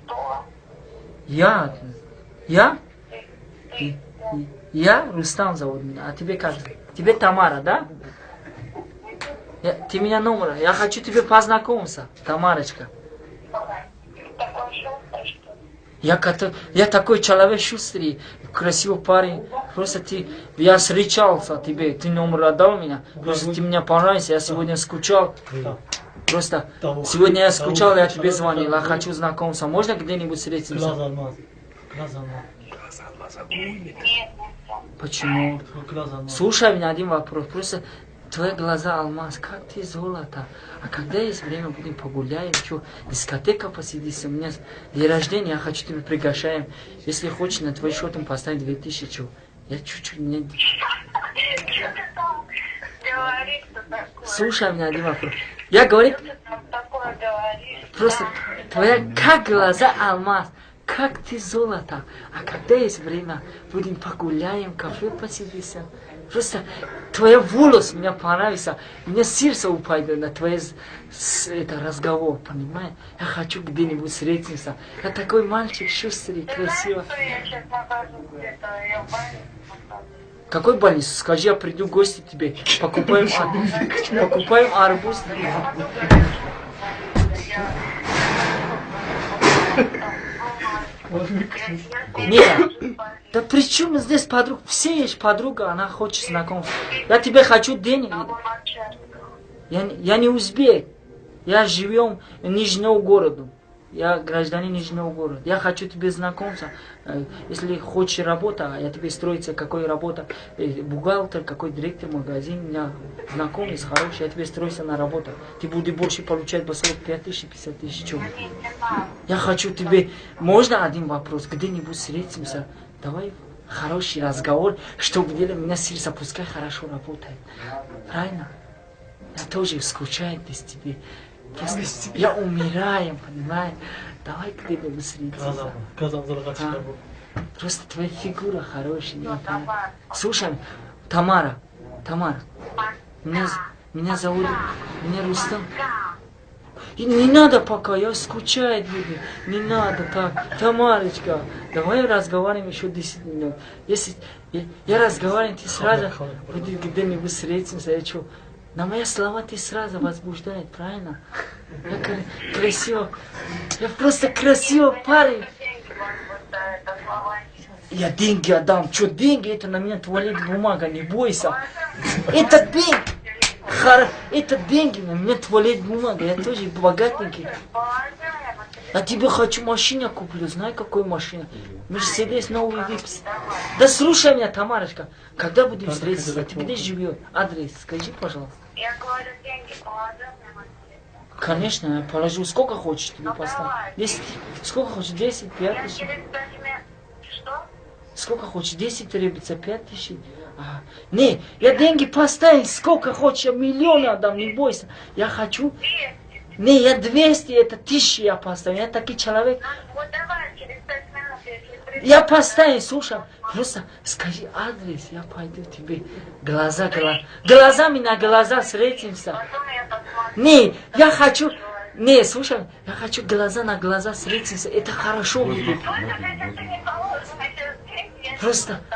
Кто? Я? Я? Ты. Я? Рустам зовут меня. А тебе как? Тебе Тамара, да? Ты меня номер. Я хочу тебе познакомиться, Тамарочка. Такой шустрый, что ли? Я такой человек шустрый, красивый парень. Просто я встречался тебе, ты номер отдал меня. Просто ты мне понравился, я сегодня скучал. Просто сегодня я скучал, я тебе звонил, я хочу знакомиться. Можно где-нибудь встретиться? Нет. Почему? Слушай меня один вопрос. Просто твои глаза алмаз, как ты золото. А когда есть время, будем погуляем, что, дискотека посидится. У меня день рождения, я хочу тебя приглашаем. Если хочешь, на твой счет поставить 2000, что. Я чуть-чуть не... Что ты там говоришь-то такое? Слушай меня один вопрос. Я говорю, Что ты там такое говоришь? просто твоя как глаза алмаз. Как ты золото. А когда есть время, будем погуляем, кафе посидимся. Просто твои волосы мне понравился. Мне сердце упадет на твой разговор, понимаешь? Я хочу где-нибудь встретиться. Я такой мальчик, шустрый, красивый. Что я сейчас покажу где-то? Я в больнице покажу. Какой больницу? Скажи, я приду в гости к тебе. Покупаем арбуз. Нет, да при чем здесь подруга? Все есть подруга, она хочет знакомиться. Я тебе хочу денег. Я не узбек. Я живем в Нижнем городе. Я гражданин Нижнего города. Я хочу тебе знакомиться. Если хочешь работа, я тебе строится, какой работа. Бухгалтер, какой директор магазин. У меня знакомый, хороший, я тебе стройся на работу. Ты будешь больше получать по 45 тысяч, 50 тысяч. Чего? Я хочу тебе... Можно один вопрос? Где-нибудь встретимся? Давай хороший разговор, чтобы дело у меня сердце пускай хорошо работает. Правильно? Я тоже скучаю без тебя. Я умираю, понимаешь? Давай где-нибудь встретимся. Просто твоя фигура хорошая. Слушай, Тамара. Меня зовут Рустам. И не надо пока, я скучаю, люди. Не надо так. Тамарочка, давай разговариваем еще 10 минут. Если я разговариваю, ты сразу где-нибудь встретимся, я что? На мои слова ты сразу возбуждает, правильно? Я красиво. Я просто красивый парень. Я деньги отдам. Что деньги? Это на меня туалет бумага, не бойся. Это деньги. Это деньги, на меня туалет бумага. Я тоже богатенький. Я тебе хочу машину куплю. Знай, какую машину? Мерседес, новый Випс. Да слушай меня, Тамарочка. Когда будем встретиться? Ты где живешь? Адрес скажи, пожалуйста. Я говорю, деньги положил мне на телефон. Конечно, я положу. Сколько хочешь тебе поставить? 10. Сколько хочешь? 10, 5 тысяч. Что? Сколько хочешь? 10 требуется, 5 тысяч. Не, я деньги поставить, сколько хочешь, я миллион отдам, не бойся. Я хочу... 200. Не, я 200, это 1000 я поставлю. Я такой человек. Вот давай, через 5 минут, если придешь. Я поставлю, слушай. Просто скажи адрес, я пойду тебе. Глазами на глаза встретимся. Потом я посмотрю. Не, я хочу... Не, слушай, я хочу глаза на глаза встретиться. Это хорошо будет. Только если ты не положишь, эти деньги, я Просто